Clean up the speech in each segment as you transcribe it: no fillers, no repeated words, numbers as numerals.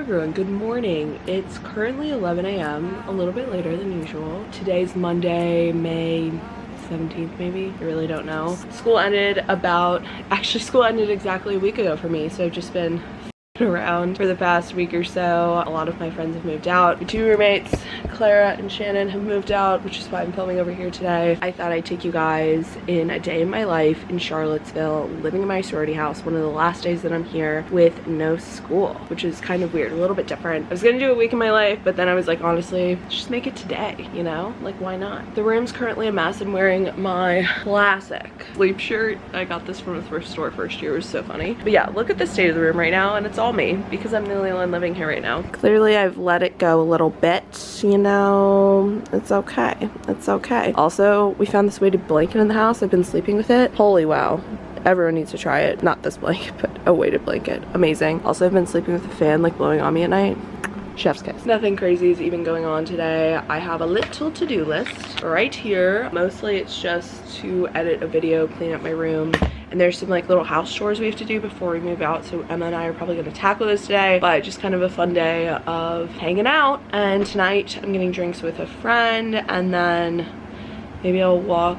everyone, good morning. It's currently 11 a.m., a little bit later than usual. Today's Monday, May 17th maybe, I really don't know. School ended exactly a week ago for me, so I've just been around for the past week or so. A lot of my friends have moved out. My two roommates, Clara and Shannon, have moved out, which is why I'm filming over here today. I thought I'd take you guys in a day in my life in Charlottesville, living in my sorority house, one of the last days that I'm here with no school, which is kind of weird, a little bit different. I was gonna do a week in my life, but then I was like, honestly, just make it today, you know? Like, why not? The room's currently a mess. I'm wearing my classic sleep shirt. I got this from the thrift store first year. It was so funny. But yeah, look at the state of the room right now, and it's all me because I'm the only one living here right now. Clearly I've let it go a little bit, you know. It's okay. It's okay. Also, we found this weighted blanket in the house. I've been sleeping with it. Holy wow. Everyone needs to try it. Not this blanket, but a weighted blanket. Amazing. Also, I've been sleeping with a fan like blowing on me at night. Chef's kiss. Nothing crazy is even going on today. I have a little to-do list right here. Mostly it's just to edit a video, clean up my room, and there's some like little house chores we have to do before we move out, so Emma and I are probably going to tackle this today, but just kind of a fun day of hanging out. And tonight I'm getting drinks with a friend, and then maybe I'll walk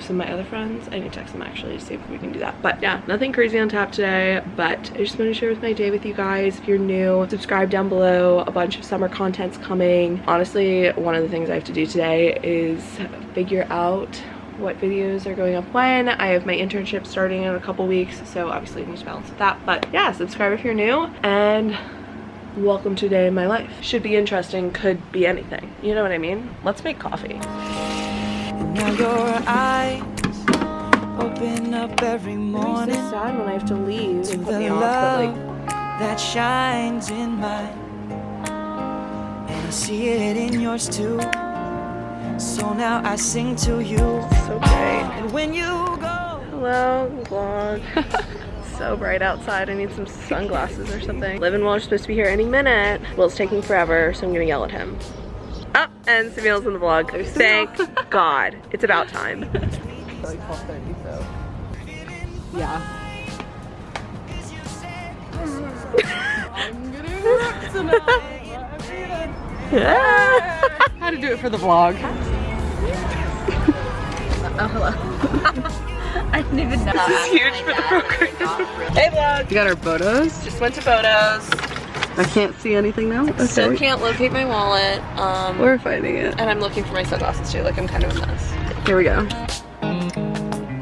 some of my other friends. I need to text them actually to see if we can do that. But yeah, nothing crazy on tap today, but I just want to share with my day with you guys. If you're new, subscribe down below. A bunch of summer content's coming. Honestly, one of the things I have to do today is figure out what videos are going up when. I have my internship starting in a couple weeks, so obviously I need to balance with that. But yeah, subscribe if you're new, and welcome to a day in my life. Should be interesting, could be anything. You know what I mean? Let's make coffee. Now your eyes open up every morning. I'm so sad when I have to leave. To Put the me off, love but like, that shines in mine, and I see it in yours too. So now I sing to you. So bright. And when you go, hello, vlog. So bright outside. I need some sunglasses or something. Liv and Will are supposed to be here any minute. Will's taking forever, so I'm gonna yell at him. Up, and Samuel's in the vlog. Thank God. It's about time. Like 12:30, so yeah. I'm gonna work tonight. How to do it for the vlog. Oh, hello. I didn't even know. This is huge for the program. Hey vlog. We got our photos. Just went to Bodo's. I can't see anything now. Okay. Still can't locate my wallet. We're finding it. And I'm looking for my sunglasses too. Like, I'm kind of a mess. Here we go.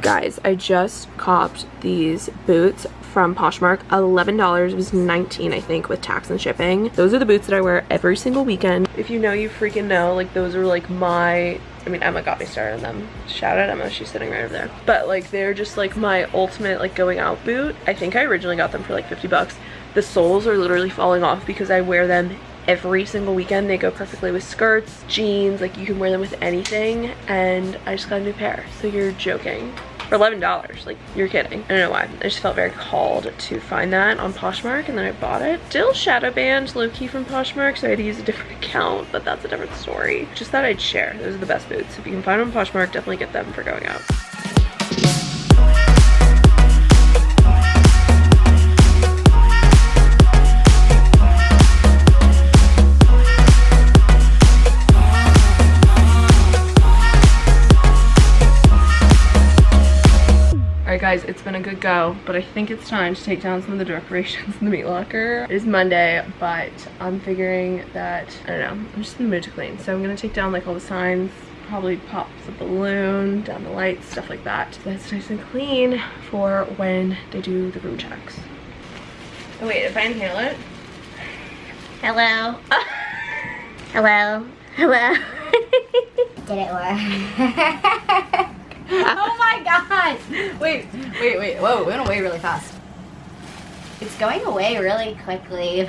Guys, I just copped these boots from Poshmark. $11. It was $19, I think, with tax and shipping. Those are the boots that I wear every single weekend. If you know, you freaking know. Like, those are like my, I mean, Emma got me started on them. Shout out Emma, she's sitting right over there. But like, they're just like my ultimate like going out boot. I think I originally got them for like 50 bucks. The soles are literally falling off because I wear them every single weekend. They go perfectly with skirts, jeans, like you can wear them with anything. And I just got a new pair. So you're joking. For $11, like you're kidding. I don't know why. I just felt very called to find that on Poshmark, and then I bought it. Still shadow banned low-key from Poshmark, so I had to use a different account, but that's a different story. Just thought I'd share. Those are the best boots. If you can find them on Poshmark, definitely get them for going out. Alright guys, it's been a good go, but I think it's time to take down some of the decorations in the meat locker. It is Monday, but I'm figuring that, I don't know, I'm just in the mood to clean. So I'm gonna take down like all the signs, probably pop the balloon, down the lights, stuff like that. So that's nice and clean for when they do the room checks. Oh wait, if I inhale it. Hello. Hello. Hello. Did it work? Oh my god! Wait. Whoa, it went away really fast. It's going away really quickly.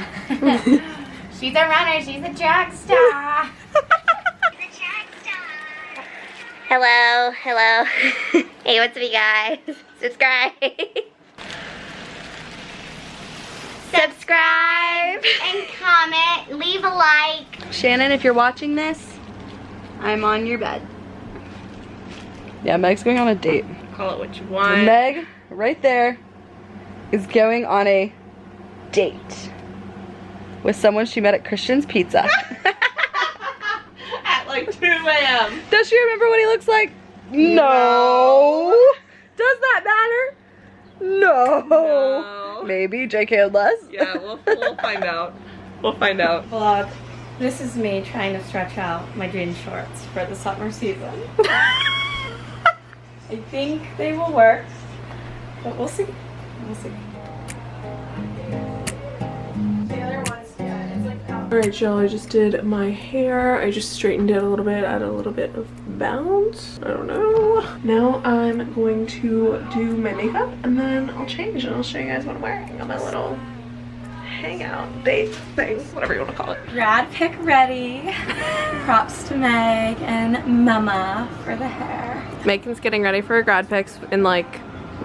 She's a runner, she's a track star. Hello. Hey, what's up, you guys? Subscribe. Subscribe and comment, leave a like. Shannon, if you're watching this, I'm on your bed. Yeah, Meg's going on a date. Call it what you want. Meg, right there, is going on a date. with someone she met at Christian's Pizza. At like 2 a.m. Does she remember what he looks like? No. Does that matter? No. Maybe JK and Les? Yeah, we'll find out. We'll find out. Vlog. This is me trying to stretch out my jean shorts for the summer season. I think they will work, but we'll see. We'll see. The other ones, yeah, it's like out. Alright, y'all, I just did my hair. I just straightened it a little bit, added a little bit of bounce. I don't know. Now I'm going to do my makeup and then I'll change and I'll show you guys what I'm wearing on my little hangout date thing, whatever you want to call it. Grad pick ready. Props to Meg and Mama for the hair. Megan's getting ready for her grad pics in like,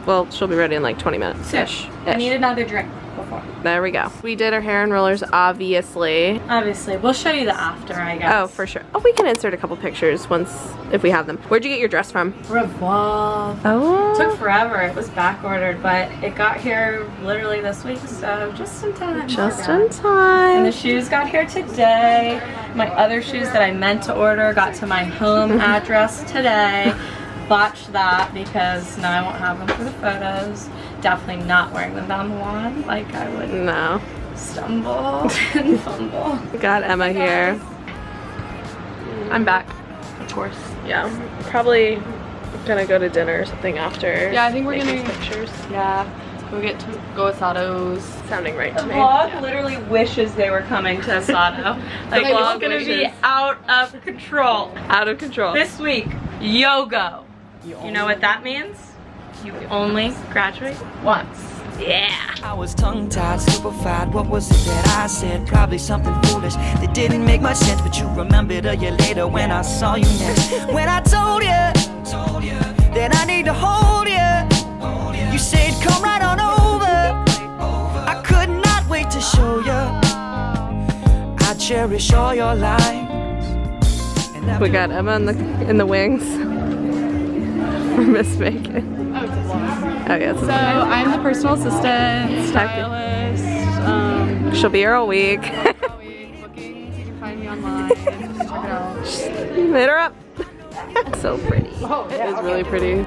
well, she'll be ready in like 20 minutes ish. I need another drink before. There we go. We did our hair and rollers, obviously. Obviously, we'll show you the after, I guess. Oh, for sure. Oh, we can insert a couple pictures once, if we have them. Where'd you get your dress from? Revolve. Oh. It took forever. It was back ordered, but it got here literally this week, so just in time. Just in And time. the shoes got here today. My other shoes that I meant to order got to my home address today. Botched that because now I won't have them for the photos. Definitely not wearing them down the lawn like I would No. stumble and fumble. Got Emma here. I'm back. Of course. Yeah. Probably gonna go to dinner or something after. Yeah, I think we're taking gonna pictures. Yeah. We get to go Asado's. Sounding right The to me. vlog literally wishes they were coming to Asado. Like vlog it's gonna be wishes. out of control. Out of control. This week, Yogo. You know what that means? You only graduate once. Yeah. I was tongue-tied, stupefied. What was it that I said? Probably something foolish that didn't make much sense. But you remembered a year later when I saw you next. When I told you that I need to hold you. You said come right on over. I could not wait to show you. I cherish all your lines. And We got Emma in the wings. For Miss Macon. Oh yeah. So I'm the personal assistant, stylist. She'll be here all week. All week bookings. You can find me online. Just check it out. Hit her up. So pretty. It is really pretty.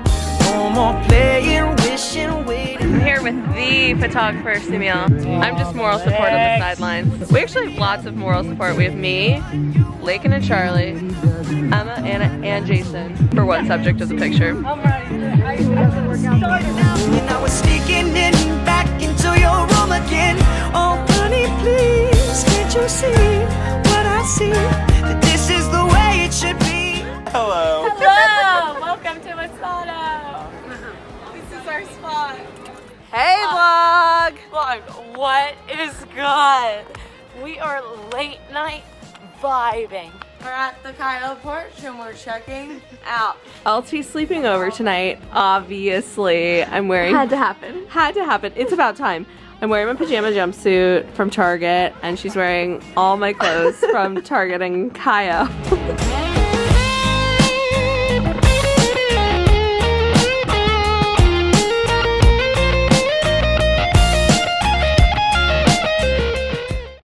no more playing, wishing, waiting. I'm here with the photographer, Samuel. I'm just moral support on the sidelines. We actually have lots of moral support. We have me, Lakin and Charlie, Emma, Anna, and Jason for one subject of the picture. And I was sneaking in back into your room again. Oh, honey, please, can't you see what I see? That this is the way it should be. Hello. Hello! Welcome to Asado. This is our spot. Hey vlog! Vlog, what is good? We are late night vibing. We're at the Kyle porch and we're checking out. LT's sleeping over tonight, obviously. I'm wearing... Had to happen. Had to happen. It's about time. I'm wearing my pajama jumpsuit from Target, and she's wearing all my clothes from Target and Kyle.